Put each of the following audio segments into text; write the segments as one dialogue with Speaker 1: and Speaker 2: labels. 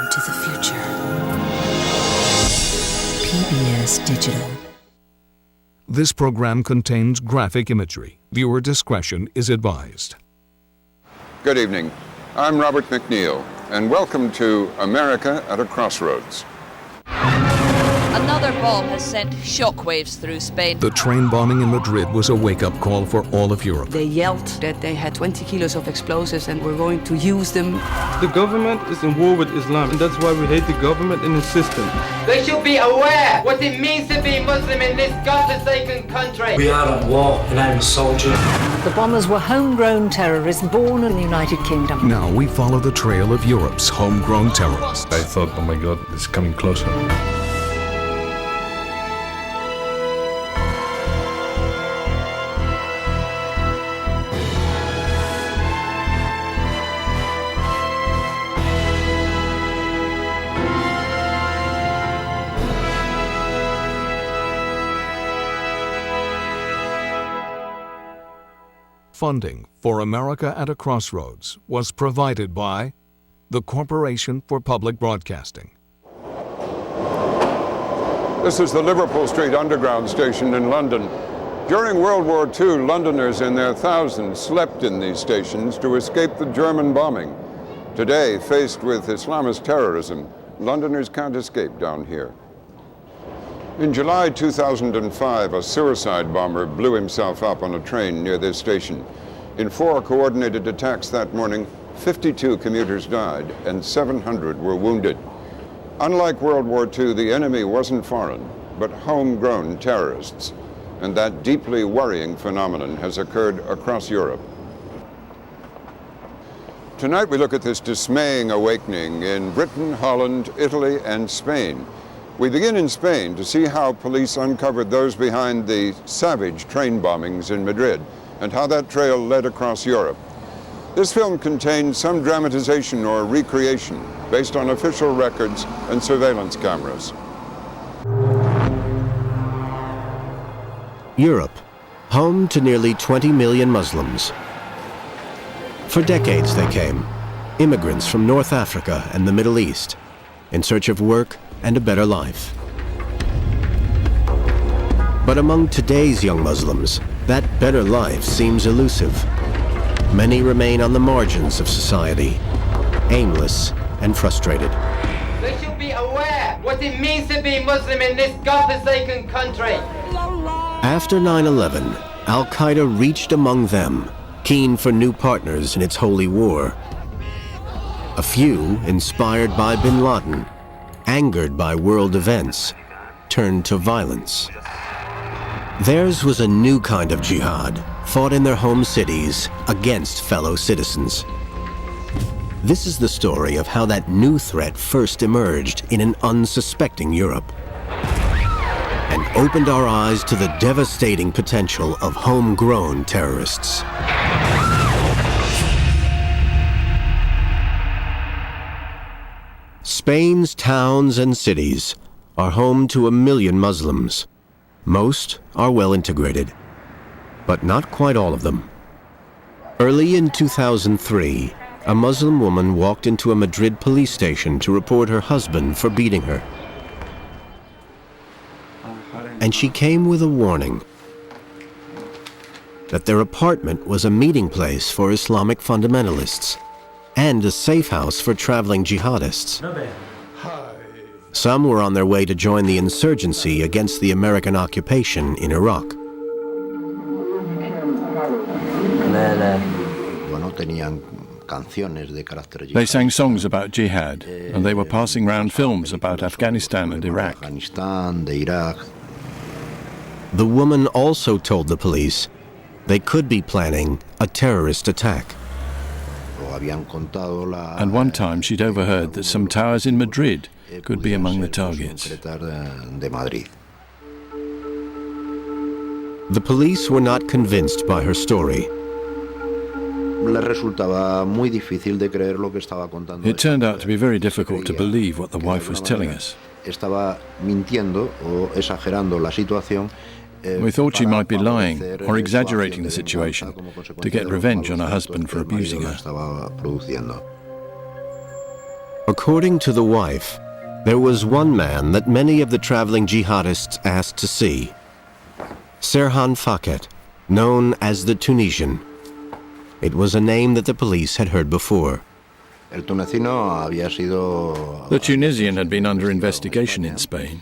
Speaker 1: into the future. PBS Digital.
Speaker 2: This program contains graphic imagery. Viewer discretion is advised.
Speaker 3: Good evening. I'm Robert McNeil, and welcome to America at a Crossroads.
Speaker 4: Another bomb has sent shockwaves through Spain.
Speaker 2: The train bombing in Madrid was a wake-up call for all of Europe.
Speaker 5: They yelled that they had 20 kilos of explosives and were going to use them.
Speaker 6: The government is in war with Islam, and that's why we hate the government and its system.
Speaker 7: They should be aware what it means to be Muslim in this godforsaken country.
Speaker 8: We are at war, and I'm a soldier.
Speaker 9: The bombers were homegrown terrorists born in the United Kingdom.
Speaker 2: Now we follow the trail of Europe's homegrown terrorists.
Speaker 10: I thought, oh my God, it's coming closer.
Speaker 2: Funding for America at a Crossroads was provided by the Corporation for Public Broadcasting.
Speaker 3: This is the Liverpool Street Underground station in London. During World War II, Londoners in their thousands slept in these stations to escape the German bombing. Today, faced with Islamist terrorism, Londoners can't escape down here. In July 2005, a suicide bomber blew himself up on a train near this station. In 4 coordinated attacks that morning, 52 commuters died and 700 were wounded. Unlike World War II, the enemy wasn't foreign, but homegrown terrorists. And that deeply worrying phenomenon has occurred across Europe. Tonight we look at this dismaying awakening in Britain, Holland, Italy, and Spain. We begin in Spain to see how police uncovered those behind the savage train bombings in Madrid and how that trail led across Europe. This film contains some dramatization or recreation based on official records and surveillance cameras.
Speaker 11: Europe, home to nearly 20 million Muslims. For decades they came, immigrants from North Africa and the Middle East, in search of work and a better life. But among today's young Muslims, that better life seems elusive. Many remain on the margins of society, aimless and frustrated.
Speaker 7: They should be aware what it means to be Muslim in this godforsaken country.
Speaker 11: After 9/11, Al-Qaeda reached among them, keen for new partners in its holy war. A few, inspired by bin Laden, angered by world events, turned to violence. Theirs was a new kind of jihad, fought in their home cities against fellow citizens. This is the story of how that new threat first emerged in an unsuspecting Europe and opened our eyes to the devastating potential of homegrown terrorists. Spain's towns and cities are home to 1 million Muslims. Most are well integrated, but not quite all of them. Early in 2003, a Muslim woman walked into a Madrid police station to report her husband for beating her. And she came with a warning that their apartment was a meeting place for Islamic fundamentalists and a safe house for traveling jihadists. Some were on their way to join the insurgency against the American occupation in Iraq.
Speaker 12: They sang songs about jihad, and they were passing round films about Afghanistan and Iraq.
Speaker 11: The woman also told the police they could be planning a terrorist attack.
Speaker 12: And one time she'd overheard that some towers in Madrid could be among the targets.
Speaker 11: The police were not convinced by her story.
Speaker 12: It turned out to be very difficult to believe what the wife was telling us. We thought she might be lying or exaggerating the situation to get revenge on her husband for abusing her.
Speaker 11: According to the wife, there was one man that many of the traveling jihadists asked to see. Serhan Faket, known as the Tunisian. It was a name that the police had heard before.
Speaker 12: The Tunisian had been under investigation in Spain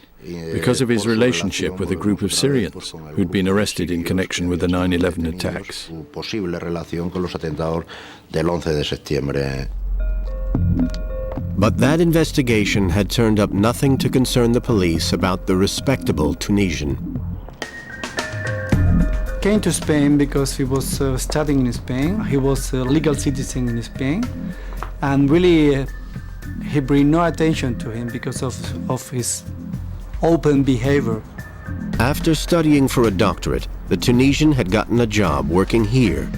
Speaker 12: because of his relationship with a group of Syrians who'd been arrested in connection with the 9/11 attacks.
Speaker 11: But that investigation had turned up nothing to concern the police about the respectable Tunisian.
Speaker 13: Came to Spain because he was studying in Spain. He was a legal citizen in Spain, and really he bring no attention to him because of his open behavior.
Speaker 11: After studying for a doctorate, the Tunisian had gotten a job working here,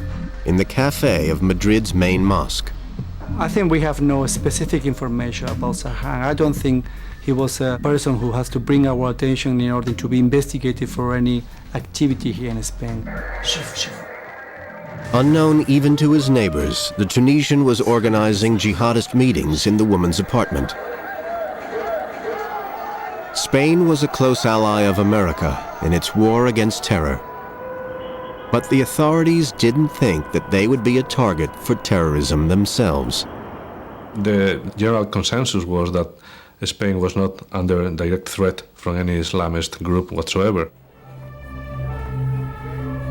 Speaker 11: in the cafe of Madrid's main mosque.
Speaker 13: I think we have no specific information about Serhan. I don't think he was a person who has to bring our attention in order to be investigated for any activity here in Spain.
Speaker 11: Unknown even to his neighbors, the Tunisian was organizing jihadist meetings in the woman's apartment. Spain was a close ally of America in its war against terror. But the authorities didn't think that they would be a target for terrorism themselves.
Speaker 10: The general consensus was that Spain was not under direct threat from any Islamist group whatsoever.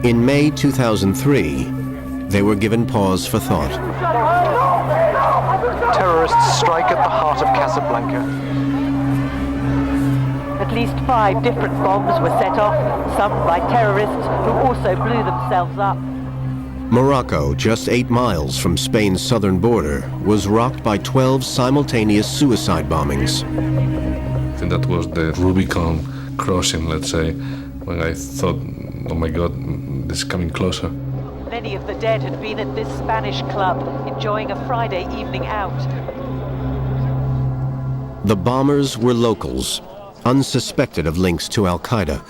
Speaker 11: In May 2003, they were given pause for thought.
Speaker 14: Terrorists strike at the heart of Casablanca.
Speaker 15: At least 5 different bombs were set off, some by terrorists who also blew themselves up.
Speaker 11: Morocco, just 8 miles from Spain's southern border, was rocked by 12 simultaneous suicide bombings.
Speaker 10: I think that was the Rubicon crossing, let's say, when I thought, oh my God, this is coming closer.
Speaker 15: Many of the dead had been at this Spanish club, enjoying a Friday evening out.
Speaker 11: The bombers were locals, unsuspected of links to Al-Qaeda.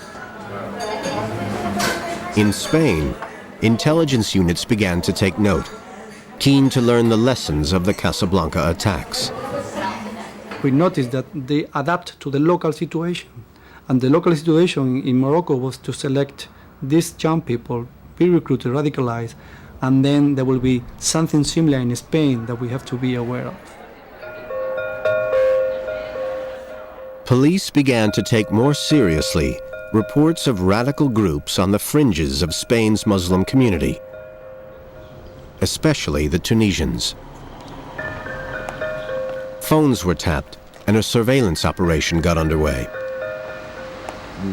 Speaker 11: In Spain, intelligence units began to take note, keen to learn the lessons of the Casablanca attacks.
Speaker 13: We noticed that they adapt to the local situation. And the local situation in Morocco was to select these young people, be recruited, radicalized, and then there will be something similar in Spain that we have to be aware of.
Speaker 11: Police began to take more seriously reports of radical groups on the fringes of Spain's Muslim community, especially the Tunisians. Phones were tapped and a surveillance operation got underway.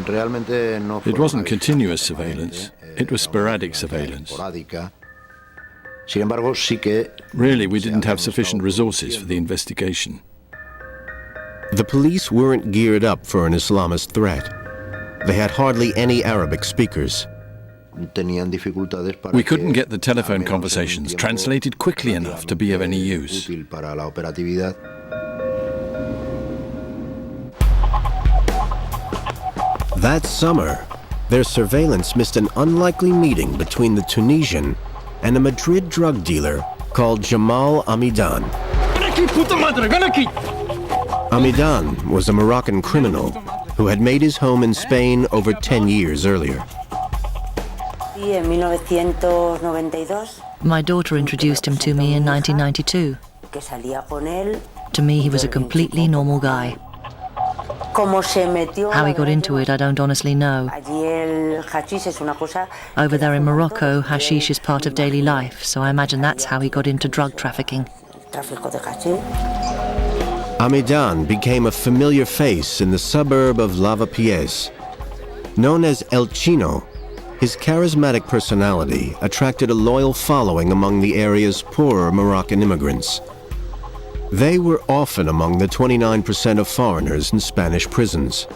Speaker 12: It wasn't continuous surveillance, it was sporadic surveillance. Really, we didn't have sufficient resources for the investigation.
Speaker 11: The police weren't geared up for an Islamist threat. They had hardly any Arabic speakers.
Speaker 12: We couldn't get the telephone conversations translated quickly enough to be of any use.
Speaker 11: That summer, their surveillance missed an unlikely meeting between the Tunisian and a Madrid drug dealer called Jamal Amidan. Amidan was a Moroccan criminal who had made his home in Spain over 10 years earlier.
Speaker 1: My daughter introduced him to me in 1992. To me, he was a completely normal guy. How he got into it, I don't honestly know. Over there in Morocco, hashish is part of daily life, so I imagine that's how he got into drug trafficking.
Speaker 11: Amidan became a familiar face in the suburb of Lavapiés. Known as El Chino, his charismatic personality attracted a loyal following among the area's poorer Moroccan immigrants. They were often among the 29% of foreigners in Spanish prisons.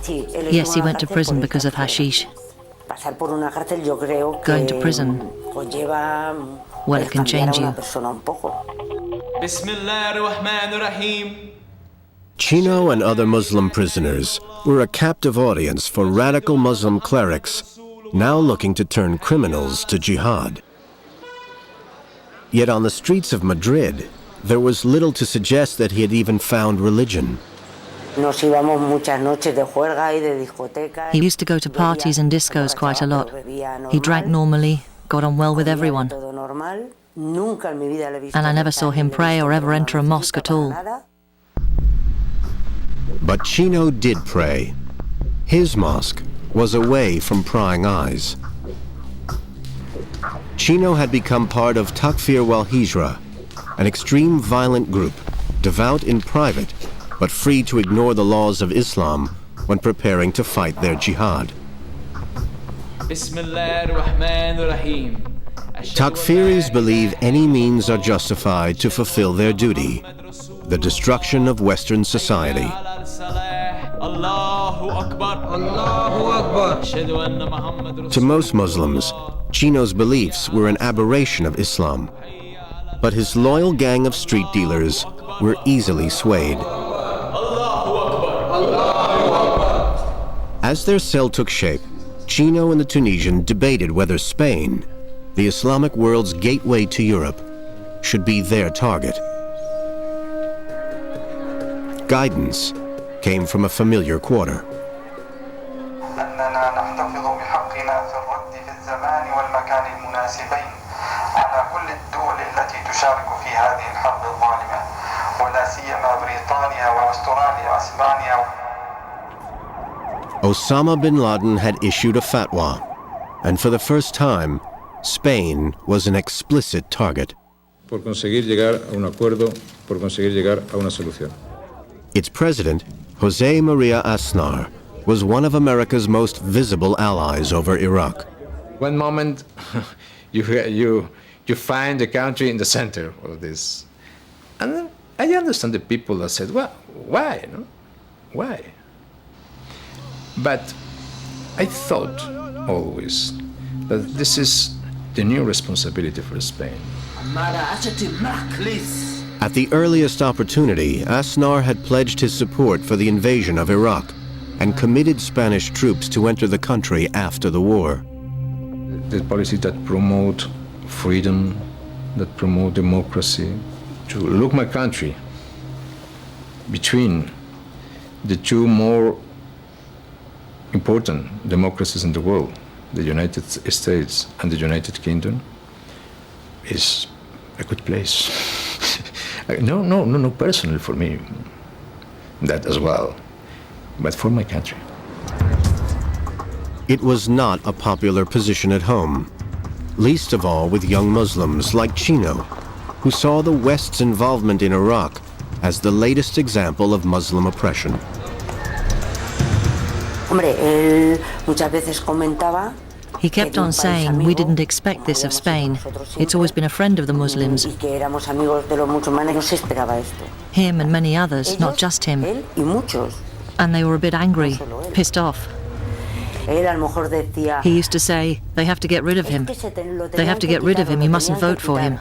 Speaker 1: Yes, he went to prison because of hashish. Going to prison, well, it can change you.
Speaker 11: Chino and other Muslim prisoners were a captive audience for radical Muslim clerics now looking to turn criminals to jihad. Yet on the streets of Madrid, there was little to suggest that he had even found religion.
Speaker 1: He used to go to parties and discos quite a lot. He drank normally, got on well with everyone. And I never saw him pray or ever enter a mosque at all.
Speaker 11: But Chino did pray. His mosque was away from prying eyes. Chino had become part of Takfir wal Hijra, an extreme violent group, devout in private, but free to ignore the laws of Islam when preparing to fight their jihad. Takfiris believe any means are justified to fulfill their duty, the destruction of Western society. To most Muslims, Chino's beliefs were an aberration of Islam, but his loyal gang of street dealers were easily swayed. As their cell took shape, Chino and the Tunisian debated whether Spain, the Islamic world's gateway to Europe, should be their target. Guidance came from a familiar quarter. Osama bin Laden had issued a fatwa, and for the first time, Spain was an explicit target.
Speaker 16: Por conseguir llegar a un acuerdo, por conseguir llegar a una solución.
Speaker 11: Its president, José María Aznar, was one of America's most visible allies over Iraq.
Speaker 17: One moment, you find the country in the center of this. And I understand the people that said, well, why? No? Why? But I thought always that this is the new responsibility for Spain.
Speaker 11: At the earliest opportunity, Aznar had pledged his support for the invasion of Iraq and committed Spanish troops to enter the country after the war.
Speaker 17: The policies that promote freedom, that promote democracy, to look my country between the two more important democracies in the world, the United States and the United Kingdom, is a good place. No, personally for me, that as well, but for my country.
Speaker 11: It was not a popular position at home, least of all with young Muslims like Chino, who saw the West's involvement in Iraq as the latest example of Muslim oppression.
Speaker 1: He kept on saying, we didn't expect this of Spain. It's always been a friend of the Muslims. Him and many others, not just him. And they were a bit angry, pissed off. He used to say, they have to get rid of him. They have to get rid of him, you mustn't vote for him.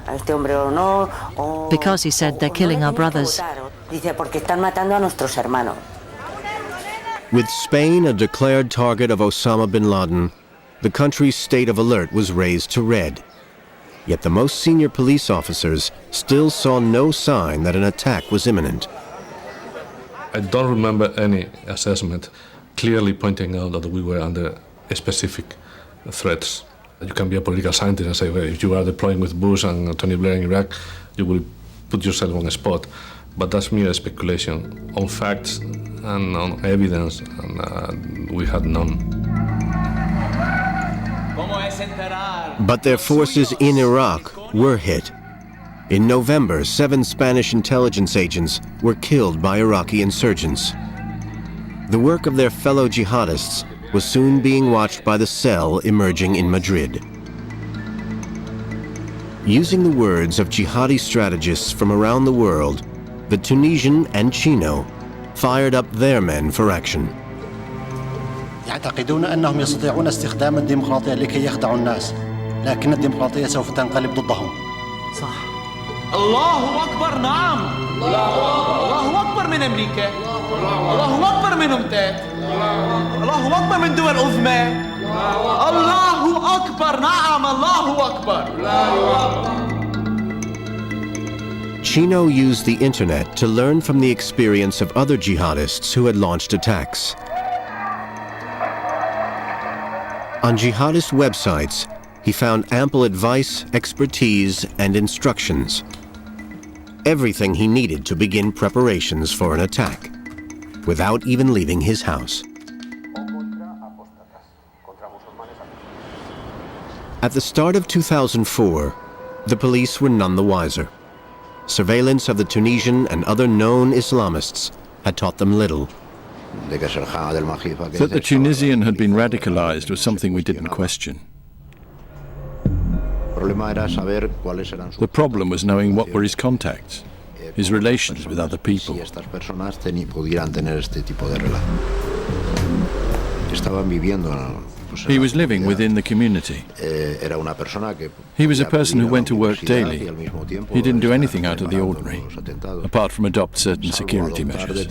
Speaker 1: Because, he said, they're killing our brothers.
Speaker 11: With Spain a declared target of Osama bin Laden, the country's state of alert was raised to red. Yet the most senior police officers still saw no sign that an attack was imminent.
Speaker 10: I don't remember any assessment clearly pointing out that we were under specific threats. You can be a political scientist and say, well, if you are deploying with Bush and Tony Blair in Iraq, you will put yourself on a spot. But that's mere speculation. On facts and on evidence, and we had none.
Speaker 11: But their forces in Iraq were hit. In November, 7 Spanish intelligence agents were killed by Iraqi insurgents. The work of their fellow jihadists was soon being watched by the cell emerging in Madrid. Using the words of jihadi strategists from around the world, the Tunisian and Chino fired up their men for action.
Speaker 18: يعتقدون أنهم يستطيعون استخدام الديمقراطية لكي يخدعوا الناس، لكن الديمقراطية سوف تنقلب ضدهم.
Speaker 19: صح. الله أكبر، نعم. الله أكبر من أمريكا. الله أكبر من أمتات. الله أكبر من دول عظمى. الله أكبر، نعم، الله أكبر.
Speaker 11: Chino used the internet to learn from the experience of other jihadists who had launched attacks. On jihadist websites, he found ample advice, expertise, and instructions. Everything he needed to begin preparations for an attack, without even leaving his house. At the start of 2004, the police were none the wiser. Surveillance of the Tunisian and other known Islamists had taught them little.
Speaker 12: That the Tunisian had been radicalized was something we didn't question. The problem was knowing what were his contacts, his relations with other people. He was living within the community. He was a person who went to work daily. He didn't do anything out of the ordinary, apart from adopt certain security measures.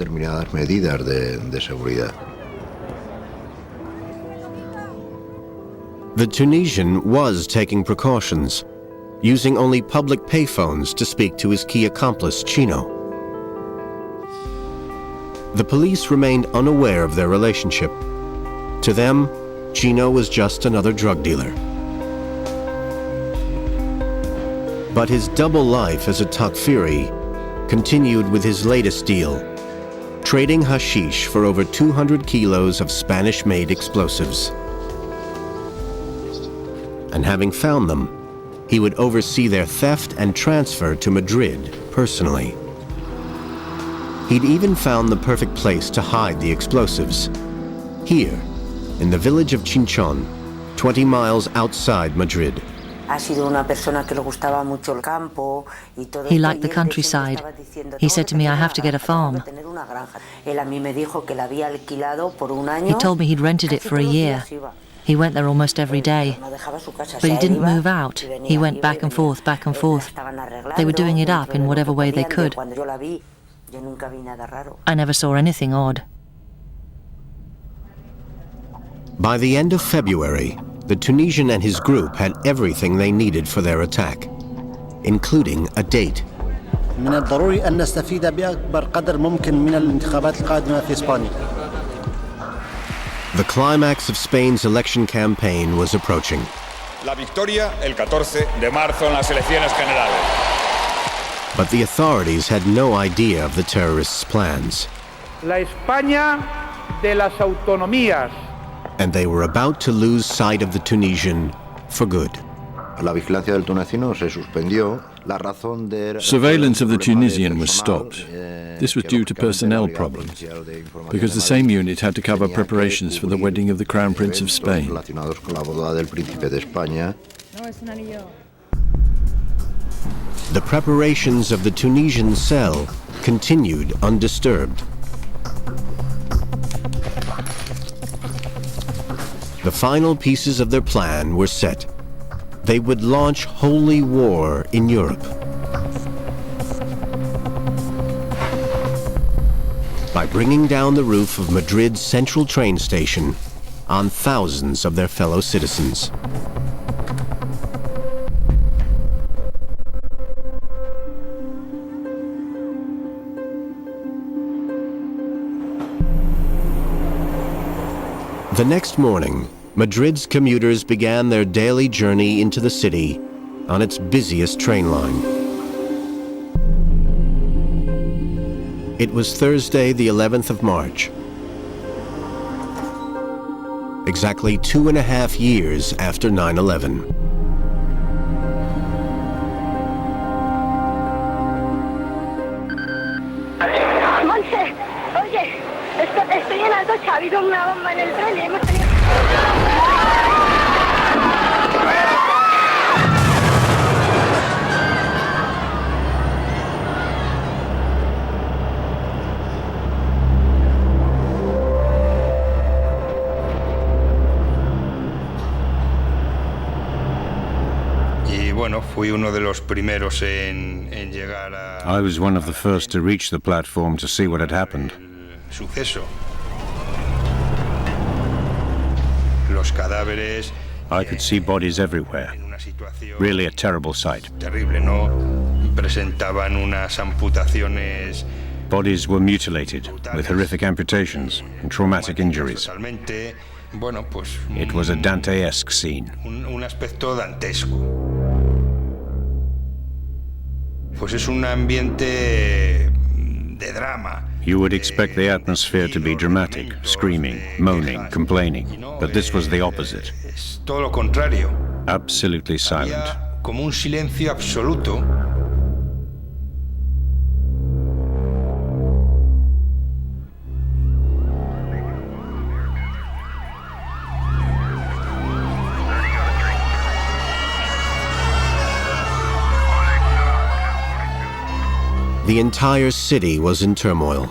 Speaker 11: The Tunisian was taking precautions, using only public payphones to speak to his key accomplice, Chino. The police remained unaware of their relationship. To them, Chino was just another drug dealer. But his double life as a takfiri continued with his latest deal, trading hashish for over 200 kilos of Spanish-made explosives. And having found them, he would oversee their theft and transfer to Madrid personally. He'd even found the perfect place to hide the explosives, here, in the village of Chinchon, 20 miles outside Madrid.
Speaker 1: He liked the countryside. He said to me, I have to get a farm. He told me he'd rented it for a year. He went there almost every day. But he didn't move out. He went back and forth, back and forth. They were doing it up in whatever way they could. I never saw anything odd.
Speaker 11: By the end of February, the Tunisian and his group had everything they needed for their attack, including a date. The climax of Spain's election campaign was approaching.
Speaker 20: La victoria el 14 de marzo en las elecciones generales.
Speaker 11: But the authorities had no idea of the terrorists' plans.
Speaker 21: La España de las autonomías.
Speaker 11: And they were about to lose sight of the Tunisian for good.
Speaker 12: Surveillance of the Tunisian was stopped. This was due to personnel problems, because the same unit had to cover preparations for the wedding of the Crown Prince of Spain.
Speaker 11: The preparations of the Tunisian cell continued undisturbed. The final pieces of their plan were set. They would launch holy war in Europe. By bringing down the roof of Madrid's central train station on thousands of their fellow citizens. The next morning, Madrid's commuters began their daily journey into the city on its busiest train line. It was Thursday, the 11th of March. Exactly 2.5 years after 9/11.
Speaker 22: Estoy en Alto Chavi, ha habido una bomba en el tren y hemos tenido...
Speaker 23: Fui uno de los primeros en llegar a...
Speaker 24: I was one of the first to reach the platform to see what had happened.
Speaker 23: Suceso. Los cadáveres.
Speaker 24: I could see bodies everywhere. Really a terrible sight.
Speaker 23: Terrible, ¿no? presentaban unas amputaciones.
Speaker 24: Bodies were mutilated with horrific amputations and traumatic injuries. It was a Dante-esque scene.
Speaker 23: Un aspecto dantesco. Pues es un ambiente de drama.
Speaker 24: You would expect the atmosphere to be dramatic, screaming, moaning, complaining, but this was the opposite.
Speaker 23: Es todo lo contrario.
Speaker 24: Absolutely silent.
Speaker 23: Como un silencio absoluto.
Speaker 11: The entire city was in turmoil.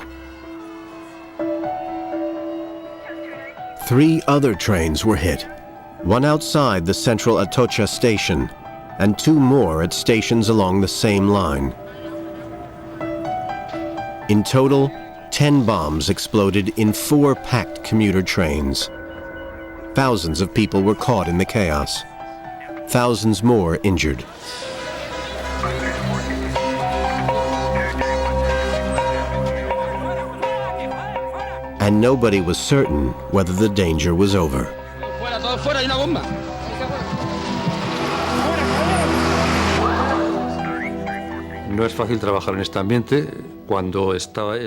Speaker 11: 3 other trains were hit, one outside the central Atocha station, and 2 more at stations along the same line. In total, 10 bombs exploded in 4 packed commuter trains. Thousands of people were caught in the chaos. Thousands more injured. And nobody was certain whether the danger was over.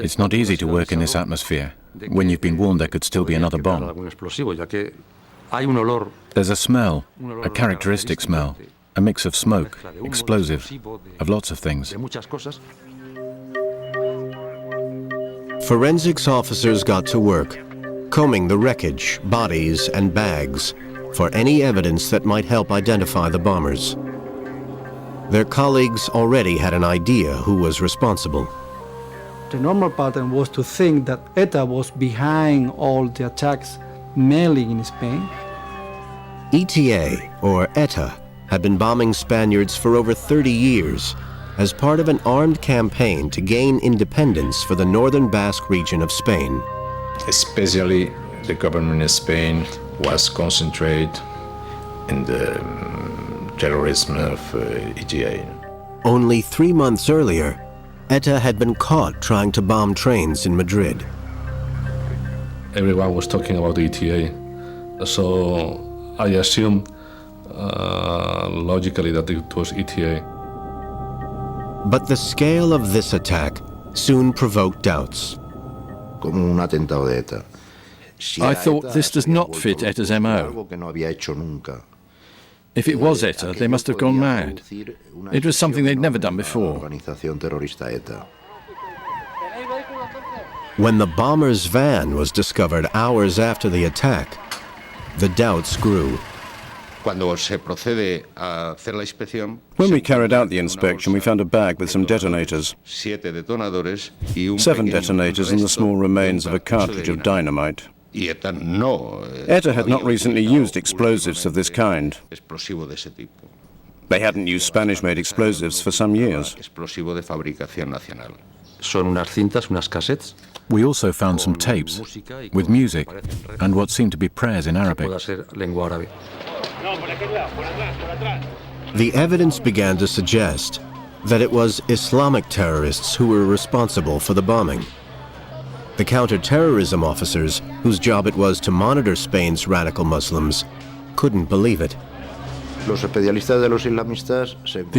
Speaker 12: It's not easy to work in this atmosphere when you've been warned there could still be another bomb. There's a smell, a characteristic smell, a mix of smoke, explosive, of lots of things.
Speaker 11: Forensics officers got to work, combing the wreckage, bodies, and bags for any evidence that might help identify the bombers. Their colleagues already had an idea who was responsible.
Speaker 13: The normal pattern was to think that ETA was behind all the attacks, mainly in Spain.
Speaker 11: ETA, or ETA, had been bombing Spaniards for over 30 years as part of an armed campaign to gain independence for the northern Basque region of Spain.
Speaker 17: Especially the government in Spain was concentrated in the terrorism of ETA.
Speaker 11: Only 3 months earlier, ETA had been caught trying to bomb trains in Madrid.
Speaker 10: Everyone was talking about the ETA, so I assumed logically that it was ETA.
Speaker 11: But the scale of this attack soon provoked doubts.
Speaker 12: I thought this does not fit ETA's MO. If it was ETA, they must have gone mad. It was something they'd never done before.
Speaker 11: When the bomber's van was discovered hours after the attack, the doubts grew.
Speaker 24: When we carried out the inspection, we found a bag with some detonators. 7 detonators and the small remains of a cartridge of dynamite. ETA had not recently used explosives of this kind. They hadn't used Spanish-made explosives for some years.
Speaker 12: We also found some tapes with music and what seemed to be prayers in Arabic.
Speaker 11: The evidence began to suggest that it was Islamic terrorists who were responsible for the bombing. The counter-terrorism officers, whose job it was to monitor Spain's radical Muslims, couldn't believe it.
Speaker 12: The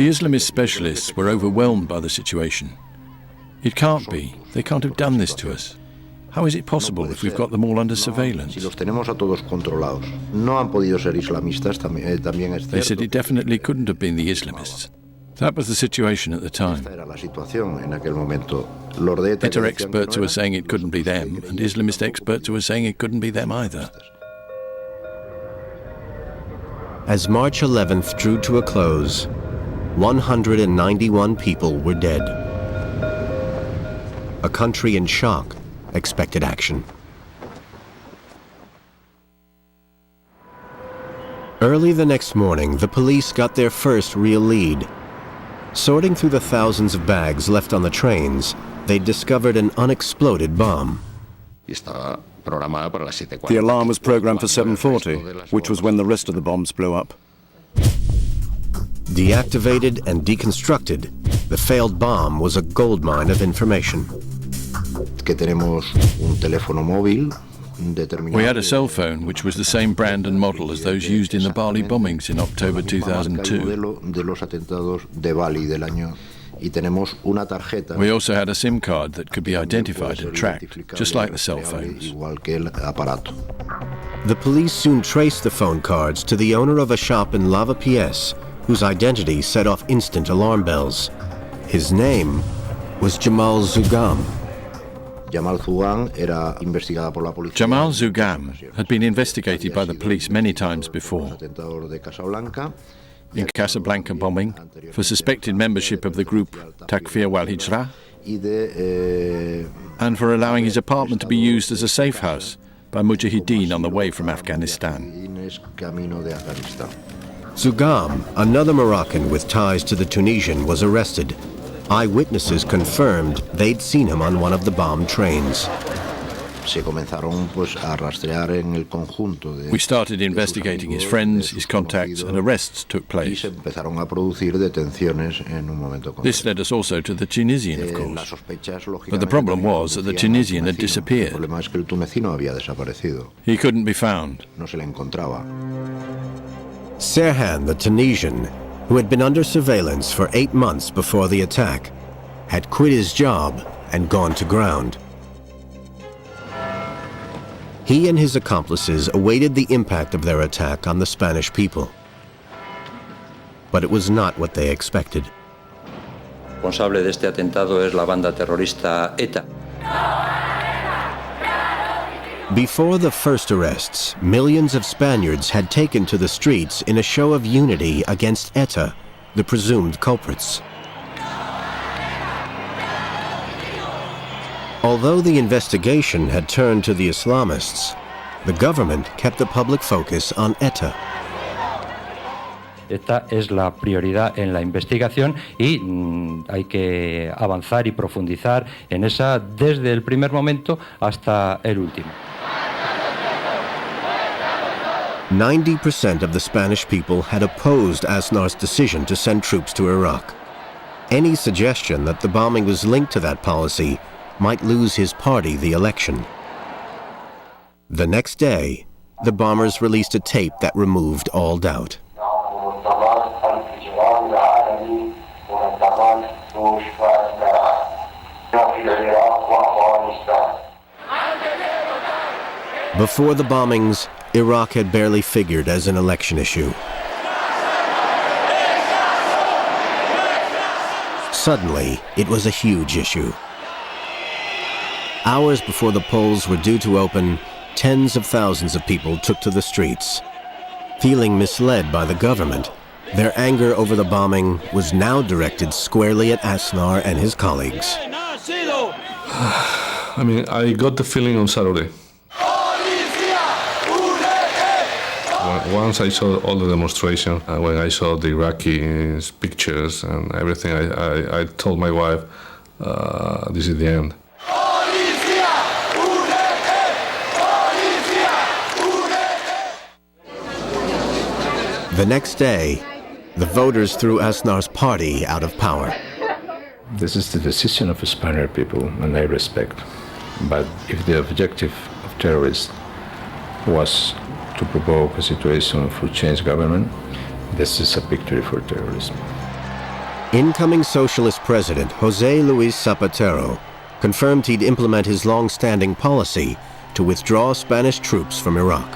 Speaker 12: Islamist specialists were overwhelmed by the situation. It can't be. They can't have done this to us. How is it possible if we've got them all under surveillance? They said it definitely couldn't have been the Islamists. That was the situation at the time. ETA experts who were saying it couldn't be them, and Islamist experts who were saying it couldn't be them either.
Speaker 11: As March 11th drew to a close, 191 people were dead. A country in shock expected action. Early the next morning, the police got their first real lead. Sorting through the thousands of bags left on the trains, they discovered an unexploded bomb.
Speaker 24: The alarm was programmed for 7:40, which was when the rest of the bombs blew up.
Speaker 11: Deactivated and deconstructed, The failed bomb was a goldmine of information.
Speaker 12: We had a cell phone which was the same brand and model as those used in the Bali bombings in October 2002. We also had a SIM card that could be identified and tracked, just like the cell phones.
Speaker 11: The police soon traced the phone cards to the owner of a shop in Lavapiés, whose identity set off instant alarm bells. His name was Jamal Zougam.
Speaker 12: Jamal Zougam had been investigated by the police many times before. In Casablanca bombing, for suspected membership of the group Takfir wal Hijra, and for allowing his apartment to be used as a safe house by Mujahideen on the way from Afghanistan.
Speaker 11: Zougam, another Moroccan with ties to the Tunisian, was arrested. Eyewitnesses confirmed they'd seen him on one of the bombed trains.
Speaker 12: We started investigating his friends, his contacts, and arrests took place. This led us also to the Tunisian, of course. But the problem was that the Tunisian had disappeared. He couldn't be found.
Speaker 11: Serhan, the Tunisian, who had been under surveillance for 8 months before the attack, had quit his job and gone to ground. He and his accomplices awaited the impact of their attack on the Spanish people. But it was not what they expected.
Speaker 4: Responsable de este atentado es la banda terrorista ETA.
Speaker 11: Before the first arrests, millions of Spaniards had taken to the streets in a show of unity against ETA, the presumed culprits. Although the investigation had turned to the Islamists, the government kept the public focus on ETA.
Speaker 4: Esta es la prioridad en la investigación y hay que avanzar y profundizar en esa desde el primer momento hasta el último.
Speaker 11: 90% of the Spanish people had opposed Aznar's decision to send troops to Iraq. Any suggestion that the bombing was linked to that policy might lose his party the election. The next day, the bombers released a tape that removed all doubt. Before the bombings, Iraq had barely figured as an election issue. Suddenly, it was a huge issue. Hours before the polls were due to open, tens of thousands of people took to the streets. Feeling misled by the government, their anger over the bombing was now directed squarely at Aznar and his colleagues.
Speaker 10: I got the feeling on Saturday. Once I saw all the demonstration, when I saw the Iraqis' pictures and everything, I told my wife, this is the end.
Speaker 11: The next day, the voters threw Aznar's party out of power.
Speaker 17: This is the decision of the Spaniard people, and I respect. But if the objective of terrorists was to provoke a situation for change government, this is a victory for terrorism.
Speaker 11: Incoming socialist president José Luis Zapatero confirmed he'd implement his long-standing policy to withdraw Spanish troops from Iraq.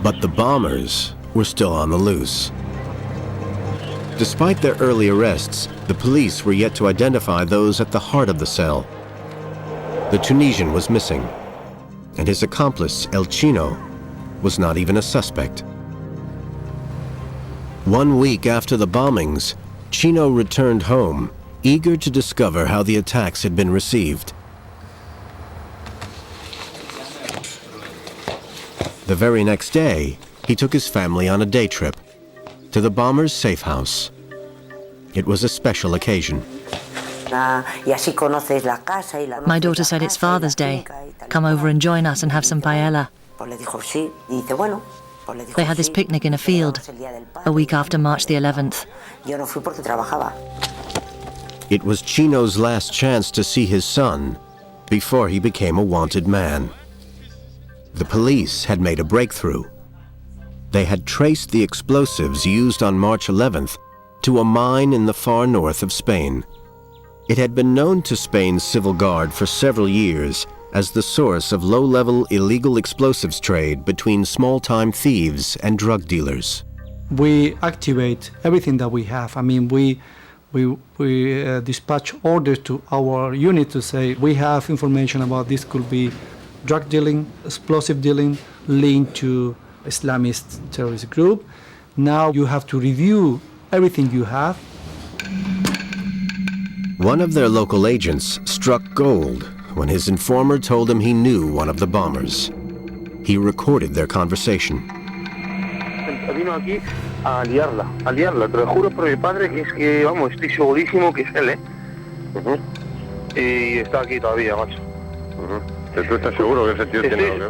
Speaker 11: But the bombers were still on the loose. Despite their early arrests, the police were yet to identify those at the heart of the cell. The Tunisian was missing, and his accomplice, El Chino, was not even a suspect. 1 week after the bombings, Chino returned home, eager to discover how the attacks had been received. The very next day, he took his family on a day trip to the bombers' safe house. It was a special occasion.
Speaker 1: My daughter said it's Father's Day. Come over and join us and have some paella. They had this picnic in a field, a week after March the 11th.
Speaker 11: It was Chino's last chance to see his son before he became a wanted man. The police had made a breakthrough. They had traced the explosives used on March 11th to a mine in the far north of Spain. It had been known to Spain's civil guard for several years as the source of low-level illegal explosives trade between small-time thieves and drug dealers.
Speaker 13: We activate everything that we have. I mean, we dispatch orders to our unit to say we have information about this could be drug dealing, explosive dealing, linked to Islamist terrorist group. Now you have to review everything you have.
Speaker 11: One of their local agents struck gold when his informer told him he knew one of the bombers. He recorded their conversation.
Speaker 5: Vino aquí a liarla, te lo juro por mi padre que es que, vamos, estoy segurísimo que es él, Y está aquí todavía, macho.
Speaker 6: ¿Tú estás seguro que ese tío tiene algo que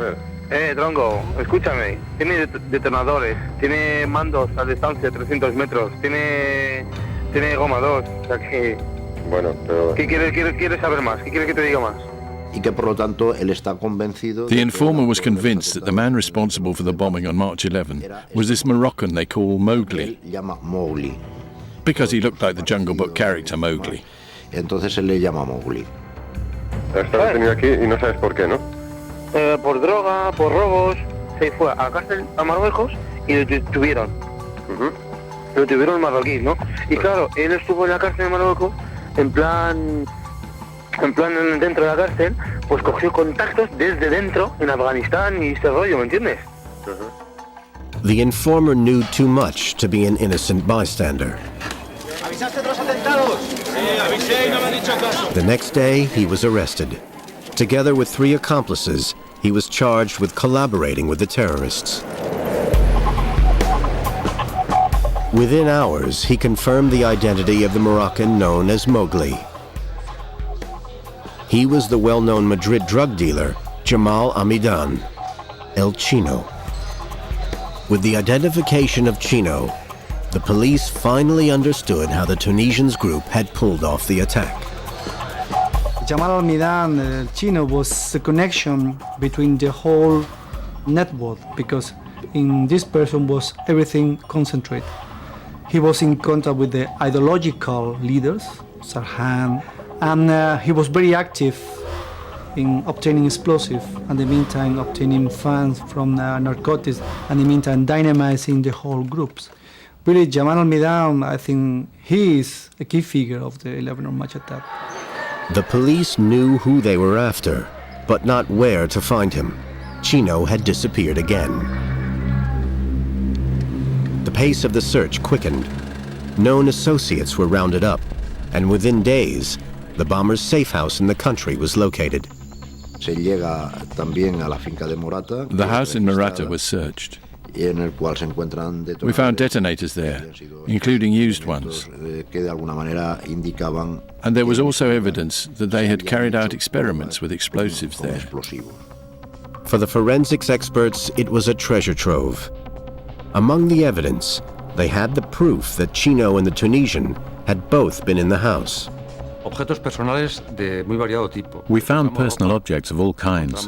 Speaker 6: ver?
Speaker 5: Tronco, escúchame, tiene detonadores, tiene mandos a distancia de 300 metros, tiene goma 2, o sea que...
Speaker 6: Bueno, pero...
Speaker 5: ¿Qué quieres saber más? ¿Qué quieres que te diga más?
Speaker 12: The informer was convinced that the man responsible for the bombing on March 11 was this Moroccan they call Mowgli, because he looked like the Jungle Book character Mowgli.
Speaker 6: Entonces él le llama Mowgli. Está detenido aquí y no sabes por qué, ¿no?
Speaker 5: Por droga, por robos. Se fue a la cárcel a Marruecos y lo detuvieron. Lo detuvieron marroquíes, ¿no? Y claro, él estuvo en la cárcel de Marruecos en plan dentro de la cárcel, pues cogió contactos desde dentro en Afganistán y ese rollo, ¿me entiendes?
Speaker 11: The informer knew too much to be an innocent bystander.
Speaker 19: ¿Avisaste de los atentados? Sí, avisé y no me han dicho caso.
Speaker 11: The next day, he was arrested. Together with 3 accomplices, he was charged with collaborating with the terrorists. Within hours, he confirmed the identity of the Moroccan known as Mowgli. He was the well-known Madrid drug dealer, Jamal Amidan, El Chino. With the identification of Chino, the police finally understood how the Tunisian's group had pulled off the attack.
Speaker 13: Jamal Al-Midan, El Chino, was the connection between the whole network, because in this person was everything concentrated. He was in contact with the ideological leaders, Sarhan, and he was very active in obtaining explosives, and in the meantime obtaining funds from narcotics, and in the meantime dynamizing the whole groups. Really, Jamal Al-Midan, I think he is a key figure of the 11 of March attack.
Speaker 11: The police knew who they were after, but not where to find him. Chino had disappeared again. The pace of the search quickened. Known associates were rounded up, and within days, the bomber's safe house in the country was located.
Speaker 12: The house in Morata was searched. We found detonators there, including used ones. And there was also evidence that they had carried out experiments with explosives there.
Speaker 11: For the forensics experts, it was a treasure trove. Among the evidence, they had the proof that Chino and the Tunisian had both been in the house.
Speaker 12: We found personal objects of all kinds: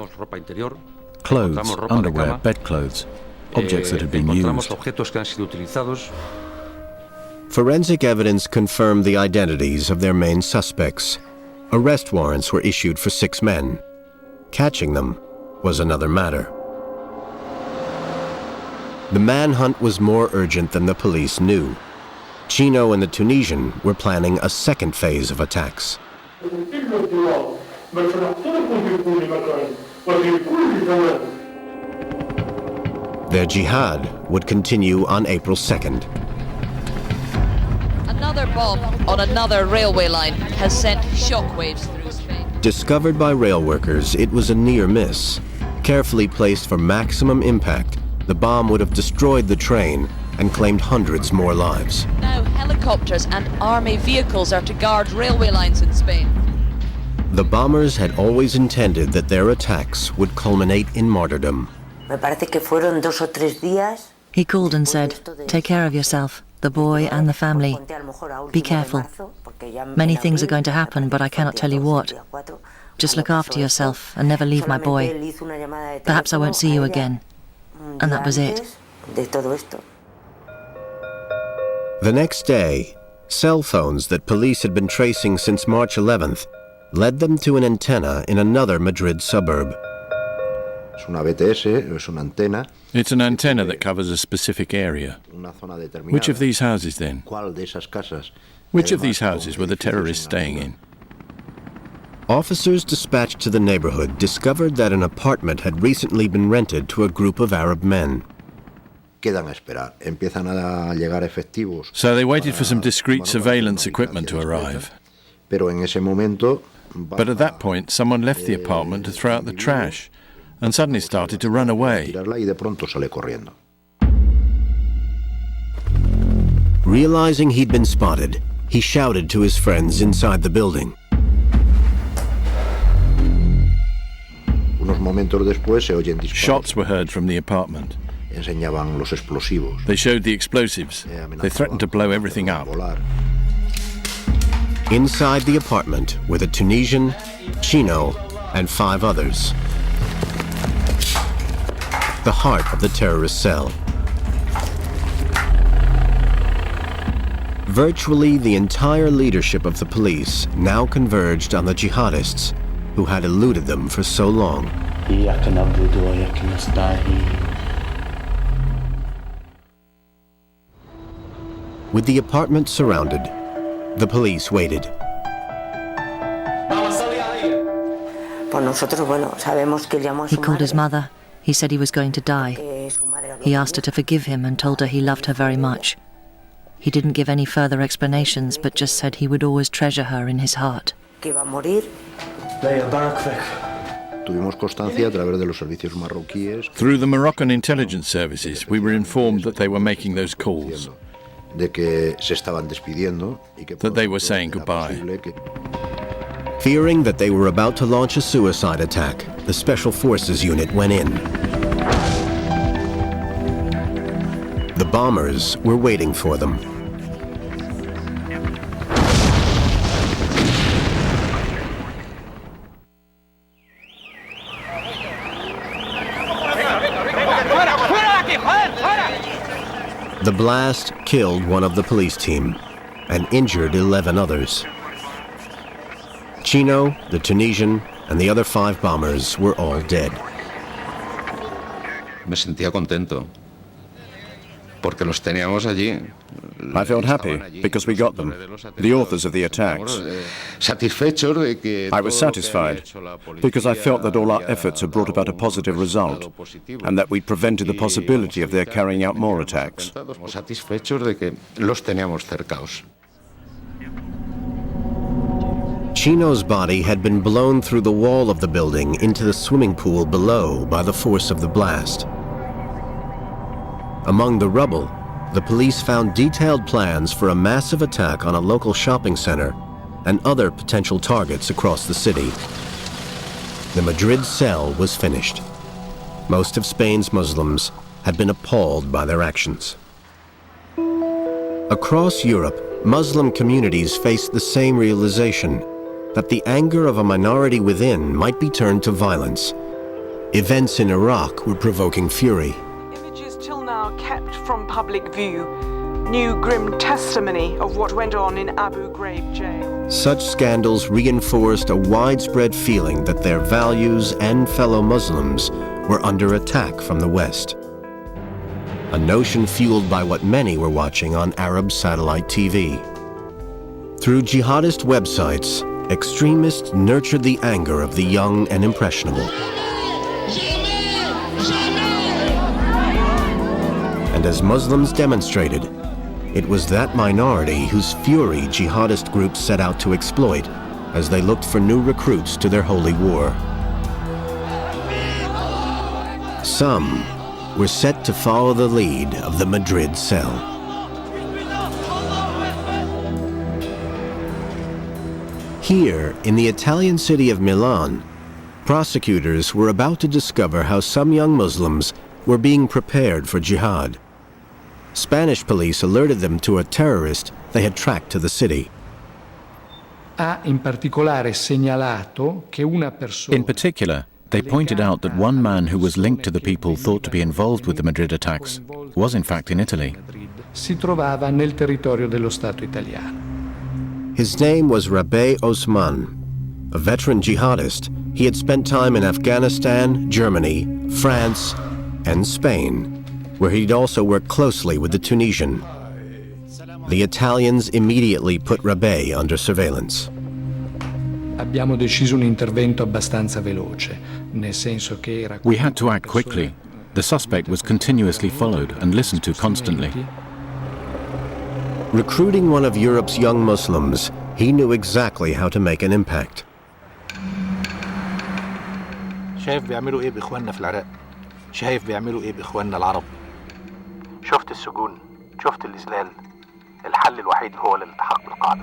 Speaker 12: clothes, underwear, bedclothes, objects that had been used.
Speaker 11: Forensic evidence confirmed the identities of their main suspects. Arrest warrants were issued for 6 men. Catching them was another matter. The manhunt was more urgent than the police knew. Chino and the Tunisian were planning a second phase of attacks. Their jihad would continue on April 2nd.
Speaker 8: Another bomb on another railway line has sent shockwaves through Spain.
Speaker 11: Discovered by rail workers, it was a near miss. Carefully placed for maximum impact, the bomb would have destroyed the train and claimed hundreds more lives.
Speaker 8: Now helicopters and army vehicles are to guard railway lines in Spain.
Speaker 11: The bombers had always intended that their attacks would culminate in martyrdom.
Speaker 9: Me parece que fueron 2 o 3 días.
Speaker 1: He called and said, "Take care of yourself, the boy and the family. Be careful. Many things are going to happen, but I cannot tell you what. Just look after yourself and never leave my boy. Perhaps I won't see you again." And that was it.
Speaker 11: The next day, cell phones that police had been tracing since March 11th led them to an antenna in another Madrid suburb.
Speaker 12: It's an antenna that covers a specific area. Which of these houses then? Which of these houses were the terrorists staying in?
Speaker 11: Officers dispatched to the neighborhood discovered that an apartment had recently been rented to a group of Arab men.
Speaker 12: So they waited for some discreet surveillance equipment to arrive. But at that point, someone left the apartment to throw out the trash and suddenly started to run away.
Speaker 11: Realizing he'd been spotted, he shouted to his friends inside the building.
Speaker 12: Shots were heard from the apartment. They showed the explosives. They threatened to blow everything up.
Speaker 11: Inside the apartment were the Tunisian, Chino, and 5 others. The heart of the terrorist cell. Virtually the entire leadership of the police now converged on the jihadists who had eluded them for so long. With the apartment surrounded, the police waited.
Speaker 1: He called his mother. He said he was going to die. He asked her to forgive him and told her he loved her very much. He didn't give any further explanations, but just said he would always treasure her in his heart.
Speaker 11: Through
Speaker 12: the Moroccan intelligence services, we were informed that they were making those calls, that they were saying goodbye.
Speaker 11: Fearing that they were about to launch a suicide attack, the Special Forces unit went in. The bombers were waiting for them. The blast killed one of the police team and injured 11 others. Chino, the Tunisian, and the other 5 bombers were all dead.
Speaker 17: Me sentía contento, porque los teníamos allí.
Speaker 24: I felt happy because we got them, the authors of the attacks. I was satisfied because I felt that all our efforts had brought about a positive result and that we'd prevented the possibility of their carrying out more attacks.
Speaker 11: Chino's body had been blown through the wall of the building into the swimming pool below by the force of the blast. Among the rubble, the police found detailed plans for a massive attack on a local shopping center and other potential targets across the city. The Madrid cell was finished. Most of Spain's Muslims had been appalled by their actions. Across Europe, Muslim communities faced the same realization, that the anger of a minority within might be turned to violence. Events in Iraq were provoking fury.
Speaker 2: Images till now kept from public view, new grim testimony of what went on in Abu Ghraib jail.
Speaker 11: Such scandals reinforced a widespread feeling that their values and fellow Muslims were under attack from the West. A notion fueled by what many were watching on Arab satellite TV. Through jihadist websites, extremists nurtured the anger of the young and impressionable. And as Muslims demonstrated, it was that minority whose fury jihadist groups set out to exploit as they looked for new recruits to their holy war. Some were set to follow the lead of the Madrid cell. Here, in the Italian city of Milan, prosecutors were about to discover how some young Muslims were being prepared for jihad. Spanish police alerted them to a terrorist they had tracked to the city.
Speaker 13: In particular,
Speaker 12: they pointed out that one man who was linked to the people thought to be involved with the Madrid attacks was in fact in Italy.
Speaker 13: Si trovava nel territorio dello Stato italiano.
Speaker 11: His name was Rabeh Osman. A veteran jihadist, he had spent time in Afghanistan, Germany, France, and Spain, where he'd also worked closely with the Tunisian. The Italians immediately put Rabeh under surveillance.
Speaker 13: Abbiamo deciso un intervento abbastanza veloce, nel senso che era...
Speaker 12: We had to act quickly. The suspect was continuously followed and listened to constantly.
Speaker 11: Recruiting one of Europe's young Muslims, he knew exactly how to make an impact.
Speaker 3: شايف بيعملوا ايه باخواننا في العراق؟ شايف بيعملوا ايه باخواننا العرب؟ شفت السجون، شفت الإذلال. الحل الوحيد هو الالتحاق بالقاعدة.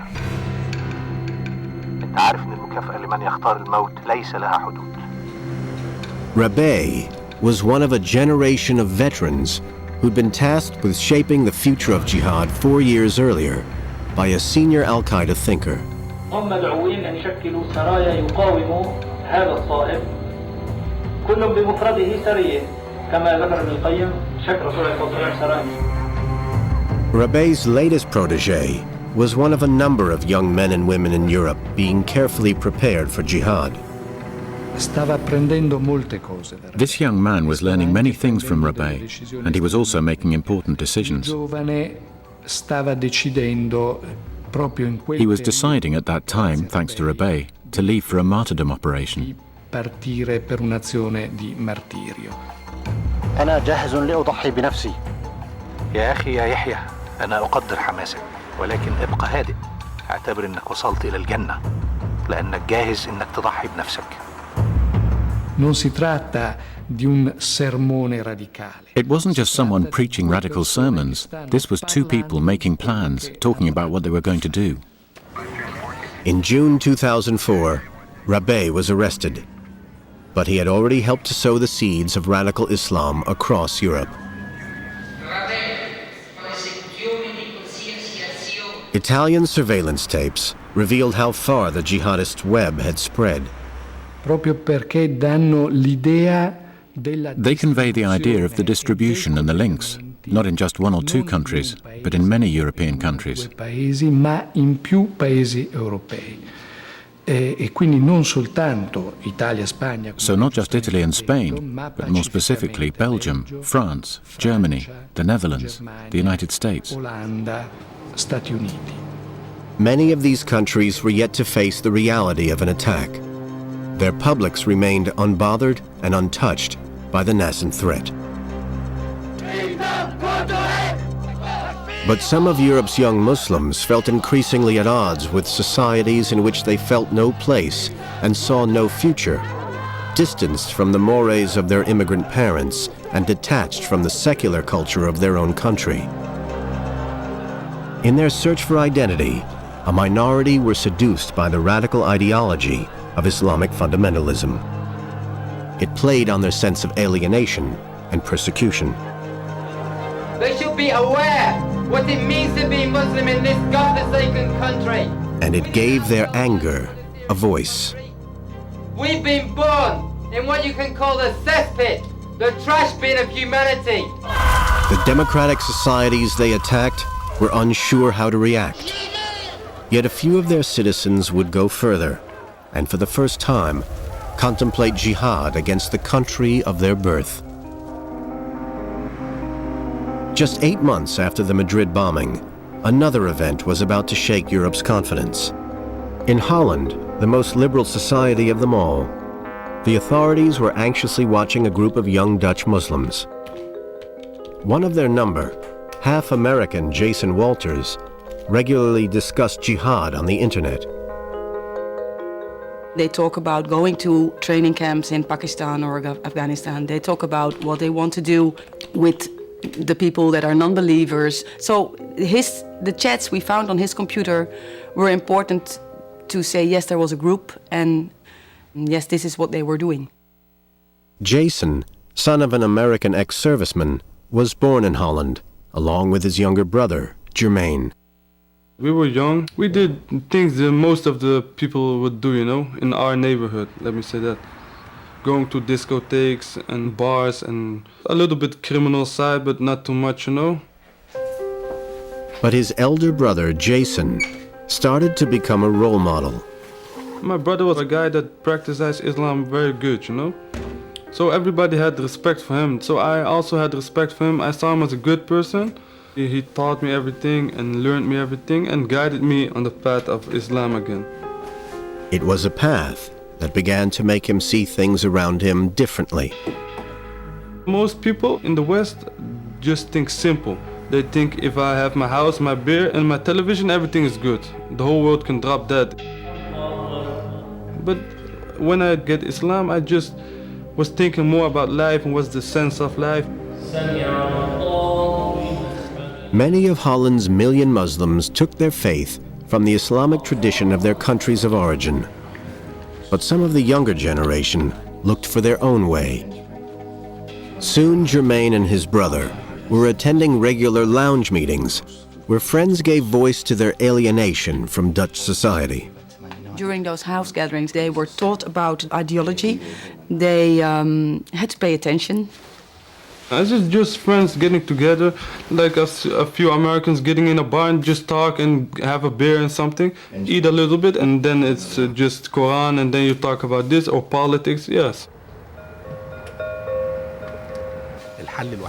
Speaker 3: انت عارف ان المكافأة لمن يختار الموت ليس لها حدود.
Speaker 11: Rabeh was one of a generation of veterans who'd been tasked with shaping the future of jihad 4 years earlier by a senior Al-Qaeda thinker.
Speaker 7: هم مدعوين أن يشكلوا سرايا يقاوموا هذا الصائب كل بمفرده سرية كما ذكر ابن القيم شكل رسول الله صلى الله عليه وسلم.
Speaker 11: Rabeh's latest protege was one of a number of young men and women in Europe being carefully prepared for jihad.
Speaker 12: This young man was learning many things from Rabeh, and he was also making important decisions. He was deciding at that time, thanks to Rabeh, to leave for a martyrdom operation.
Speaker 18: أنا جاهز لأضحي بنفسي.
Speaker 3: يا أخي يا يحيى أنا أقدر حماسك ولكن ابقى هادئ. اعتبر إنك وصلت إلى الجنة لأنك جاهز إنك تضحي بنفسك.
Speaker 13: Non si tratta di un sermone radicale.
Speaker 12: It wasn't just someone preaching radical sermons. This was two people making plans, talking about what they were going to do.
Speaker 11: In June 2004, Rabeh was arrested, but he had already helped to sow the seeds of radical Islam across Europe. Italian surveillance tapes revealed how far the jihadist web had spread.
Speaker 12: They convey the idea of the distribution and the links, not in just one or two countries, but in many European countries. So not just Italy and Spain, but more specifically Belgium, France, Germany, the Netherlands, the United States.
Speaker 11: Many of these countries were yet to face the reality of an attack. Their publics remained unbothered and untouched by the nascent threat. But some of Europe's young Muslims felt increasingly at odds with societies in which they felt no place and saw no future, distanced from the mores of their immigrant parents and detached from the secular culture of their own country. In their search for identity, a minority were seduced by the radical ideology of Islamic fundamentalism. It played on their sense of alienation and persecution.
Speaker 9: They should be aware what it means to be Muslim in this godforsaken country.
Speaker 11: And it gave their anger a voice.
Speaker 9: We've been born in what you can call the cesspit, the trash bin of humanity.
Speaker 11: The democratic societies they attacked were unsure how to react. Yet a few of their citizens would go further, and for the first time, contemplate jihad against the country of their birth. Just 8 months after the Madrid bombing, another event was about to shake Europe's confidence. In Holland, the most liberal society of them all, the authorities were anxiously watching a group of young Dutch Muslims. One of their number, half-American Jason Walters, regularly discussed jihad on the internet.
Speaker 14: They talk about going to training camps in Pakistan or Afghanistan. They talk about what they want to do with the people that are non-believers. So the chats we found on his computer were important to say, yes, there was a group, and yes, this is what they were doing.
Speaker 11: Jason, son of an American ex-serviceman, was born in Holland along with his younger brother, Jermaine.
Speaker 15: We were young. We did things that most of the people would do, in our neighborhood, let me say that. Going to discotheques and bars and a little bit criminal side, but not too much,
Speaker 11: But his elder brother, Jason, started to become a role model.
Speaker 15: My brother was a guy that practiced Islam very good, So everybody had respect for him. So I also had respect for him. I saw him as a good person. He taught me everything and learned me everything and guided me on the path of Islam again.
Speaker 11: It was a path that began to make him see things around him differently.
Speaker 15: Most people in the West just think simple. They think if I have my house, my beer, and my television, everything is good. The whole world can drop dead. But when I get Islam, I just was thinking more about life and what's the sense of life.
Speaker 11: Many of Holland's million Muslims took their faith from the Islamic tradition of their countries of origin. But some of the younger generation looked for their own way. Soon Jermaine and his brother were attending regular lounge meetings where friends gave voice to their alienation from Dutch society.
Speaker 14: During those house gatherings, they were taught about ideology. They had to pay attention.
Speaker 15: It's just friends getting together, like a few Americans getting in a bar and just talk and have a beer and something, eat a little bit, and then it's just Quran, and then you talk about this or politics, yes.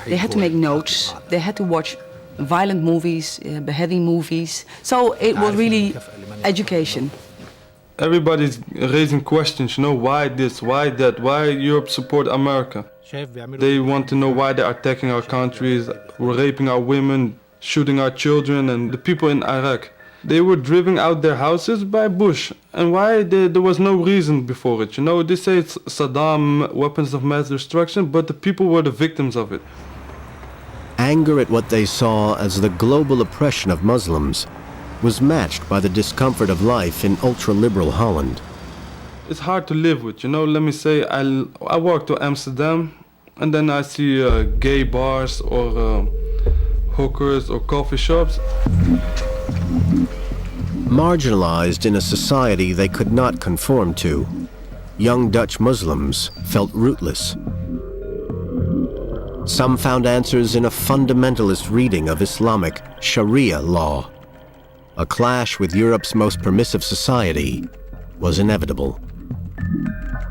Speaker 14: They had to make notes, they had to watch violent movies, beheading movies, so it was really education.
Speaker 15: Everybody's raising questions, why this, why that, why Europe support America. They want to know why they're attacking our countries, raping our women, shooting our children, and the people in Iraq. They were driven out their houses by Bush, and why there was no reason before it. They say it's Saddam, weapons of mass destruction, but the people were the victims of it.
Speaker 11: Anger at what they saw as the global oppression of Muslims was matched by the discomfort of life in ultra-liberal Holland.
Speaker 15: It's hard to live with, let me say, I walk to Amsterdam and then I see gay bars or hookers or coffee shops.
Speaker 11: Marginalized in a society they could not conform to, young Dutch Muslims felt rootless. Some found answers in a fundamentalist reading of Islamic Sharia law. A clash with Europe's most permissive society was inevitable.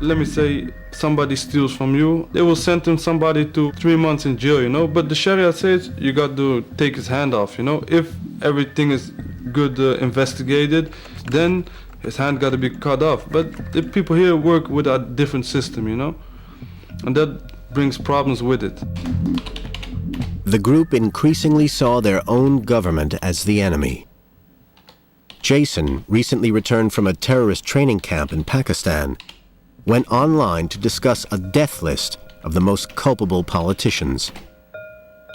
Speaker 15: Let me say, somebody steals from you, they will sentence somebody to 3 months in jail, but the Sharia says you got to take his hand off, If everything is good investigated, then his hand got to be cut off. But the people here work with a different system, and that brings problems with it.
Speaker 11: The group increasingly saw their own government as the enemy. Jason, recently returned from a terrorist training camp in Pakistan, went online to discuss a death list of the most culpable politicians.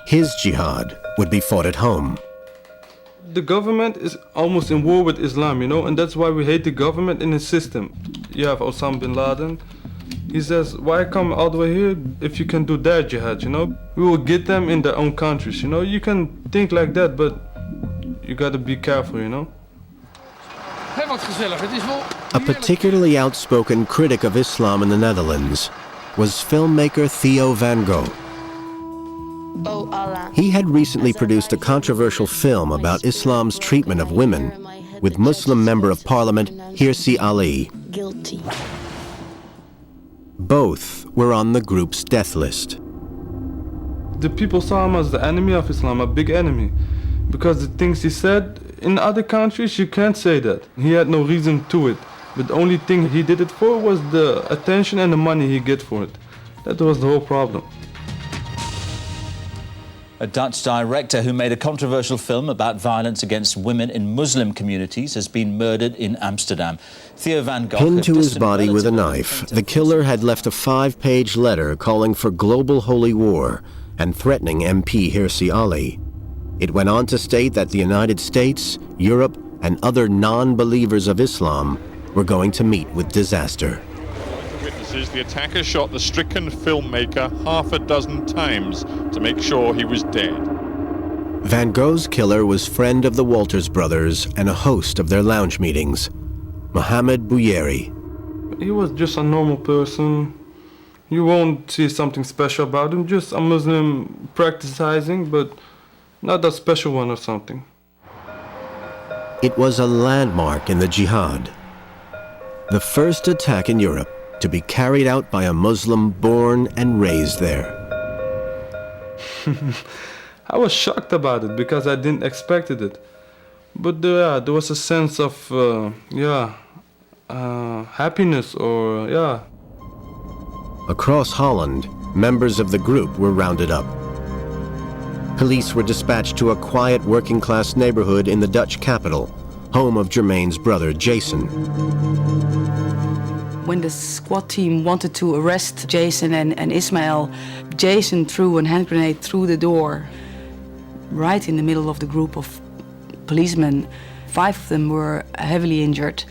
Speaker 11: His jihad would be fought at home.
Speaker 15: The government is almost in war with Islam, and that's why we hate the government and its system. You have Osama bin Laden. He says, why come all the way here if you can do their jihad, We will get them in their own countries, You can think like that, but you gotta be careful,
Speaker 11: A particularly outspoken critic of Islam in the Netherlands was filmmaker Theo van Gogh. He had recently produced a controversial film about Islam's treatment of women with Muslim Member of Parliament Hirsi Ali.
Speaker 16: Guilty.
Speaker 11: Both were on the group's death list.
Speaker 15: The people saw him as the enemy of Islam, a big enemy, because the things he said, in other countries you can't say that. He had no reason to it, but the only thing he did it for was the attention and the money he get for it. That was the whole problem.
Speaker 20: A Dutch director who made a controversial film about violence against women in Muslim communities has been murdered in Amsterdam. Theo van Gogh...
Speaker 11: Pinned to his body with a knife, the killer had left a 5-page letter calling for global holy war and threatening MP Hirsi Ali. It went on to state that the United States, Europe, and other non-believers of Islam were going to meet with disaster.
Speaker 21: Witnesses, the attacker shot the stricken filmmaker half a dozen times to make sure he was dead.
Speaker 11: Van Gogh's killer was friend of the Walters brothers and a host of their lounge meetings, Mohammed Bouyeri.
Speaker 15: He was just a normal person. You won't see something special about him, just a Muslim practicing, but not a special one or something.
Speaker 11: It was a landmark in the jihad. The first attack in Europe to be carried out by a Muslim born and raised there.
Speaker 15: I was shocked about it because I didn't expect it. But there was a sense of, happiness or.
Speaker 11: Across Holland, members of the group were rounded up. Police were dispatched to a quiet working-class neighborhood in the Dutch capital, home of Jermaine's brother, Jason.
Speaker 14: When the squad team wanted to arrest Jason and Ismail, Jason threw a hand grenade through the door, right in the middle of the group of policemen. 5 of them were heavily injured,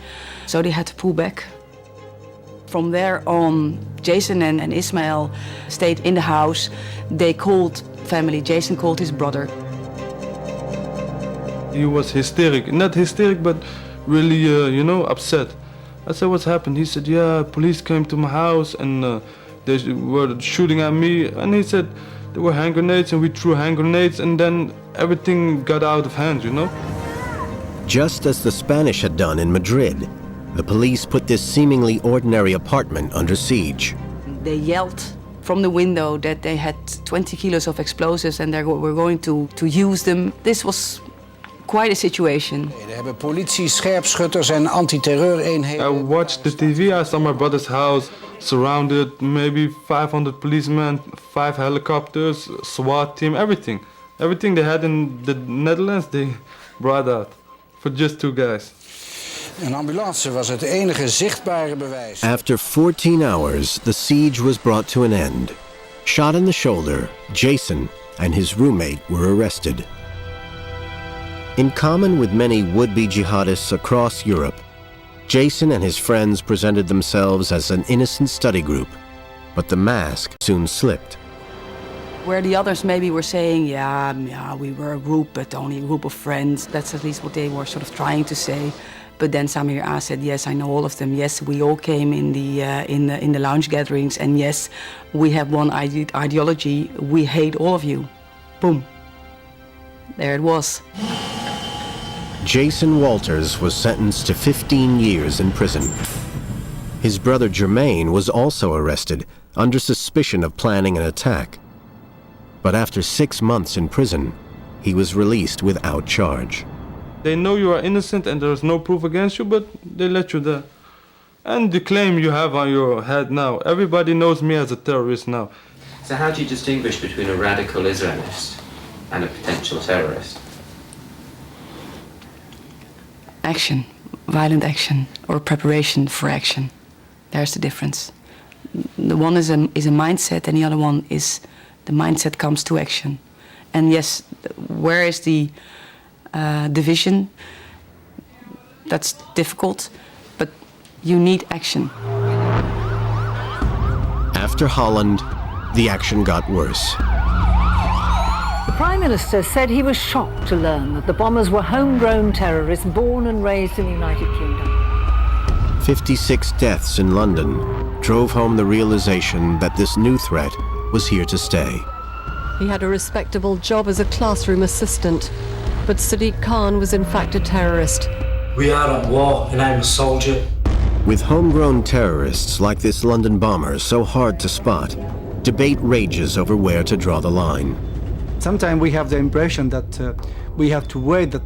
Speaker 14: so they had to pull back. From there on, Jason and Ismail stayed in the house. They called family. Jason called his brother.
Speaker 15: He was hysteric. Not hysteric, but really, upset. I said, what's happened? He said, police came to my house and they were shooting at me. And he said, there were hand grenades and we threw hand grenades and then everything got out of hand,
Speaker 11: Just as the Spanish had done in Madrid, the police put this seemingly ordinary apartment under siege.
Speaker 14: They yelled from the window that they had 20 kilos of explosives and they were going to use them. This was quite a situation.
Speaker 18: Er hebben politie, scherpschutters en antiterreureenheden.
Speaker 15: I watched the TV. I saw my brother's house surrounded, maybe 500 policemen, 5 helicopters, SWAT team, everything. Everything they had in the Netherlands, they brought out for just 2 guys.
Speaker 18: Een ambulance was het enige zichtbare bewijs.
Speaker 11: After 14 hours, the siege was brought to an end. Shot in the shoulder, Jason and his roommate were arrested. In common with many would-be jihadists across Europe, Jason and his friends presented themselves as an innocent study group, but the mask soon slipped.
Speaker 14: Where the others maybe were saying, we were a group, but only a group of friends. That's at least what they were sort of trying to say. But then Samir A said, yes, I know all of them. Yes, we all came in the lounge gatherings, and yes, we have one ideology. We hate all of you. Boom. There it was.
Speaker 11: Jason Walters was sentenced to 15 years in prison. His brother Jermaine was also arrested under suspicion of planning an attack. But after 6 months in prison, he was released without charge.
Speaker 15: They know you are innocent and there's no proof against you, but they let you there. And the claim you have on your head now, everybody knows me as a terrorist now.
Speaker 4: So how do you distinguish between a radical Islamist and a potential terrorist?
Speaker 14: Action, violent action, or preparation for action. There's the difference. The one is a mindset, and the other one is the mindset comes to action. And yes, where is the division? That's difficult, but you need action.
Speaker 11: After Holland, the action got worse.
Speaker 16: The Prime Minister said he was shocked to learn that the bombers were homegrown terrorists born and raised in the United Kingdom.
Speaker 11: 56 deaths in London drove home the realization that this new threat was here to stay.
Speaker 22: He had a respectable job as a classroom assistant, but Sadiq Khan was in fact a terrorist.
Speaker 23: We are at war and I'm a soldier.
Speaker 11: With homegrown terrorists like this London bomber so hard to spot, debate rages over where to draw the line.
Speaker 13: Sometimes we have the impression that we have to wait that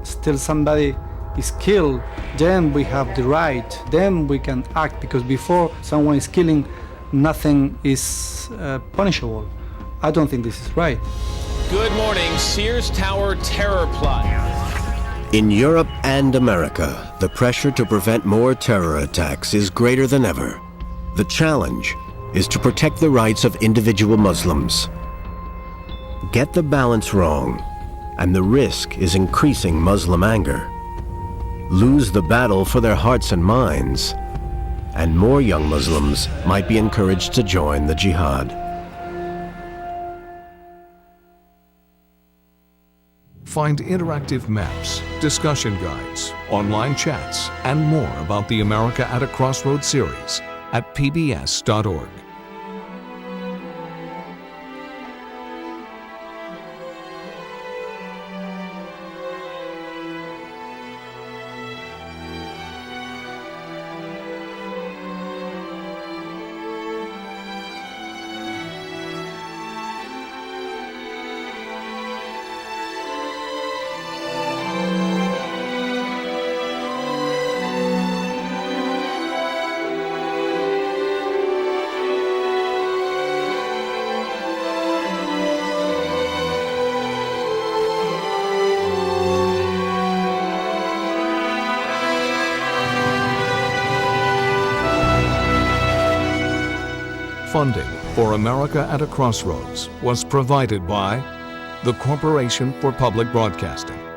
Speaker 13: still somebody is killed, then we have the right, then we can act, because before someone is killing, nothing is punishable. I don't think this is right.
Speaker 25: Good morning. Sears Tower terror plot.
Speaker 11: In Europe and America, the pressure to prevent more terror attacks is greater than ever. The challenge is to protect the rights of individual Muslims. Get the balance wrong, and the risk is increasing Muslim anger. Lose the battle for their hearts and minds, and more young Muslims might be encouraged to join the jihad.
Speaker 5: Find interactive maps, discussion guides, online chats, and more about the America at a Crossroads series at pbs.org. Funding for America at a Crossroads was provided by the Corporation for Public Broadcasting.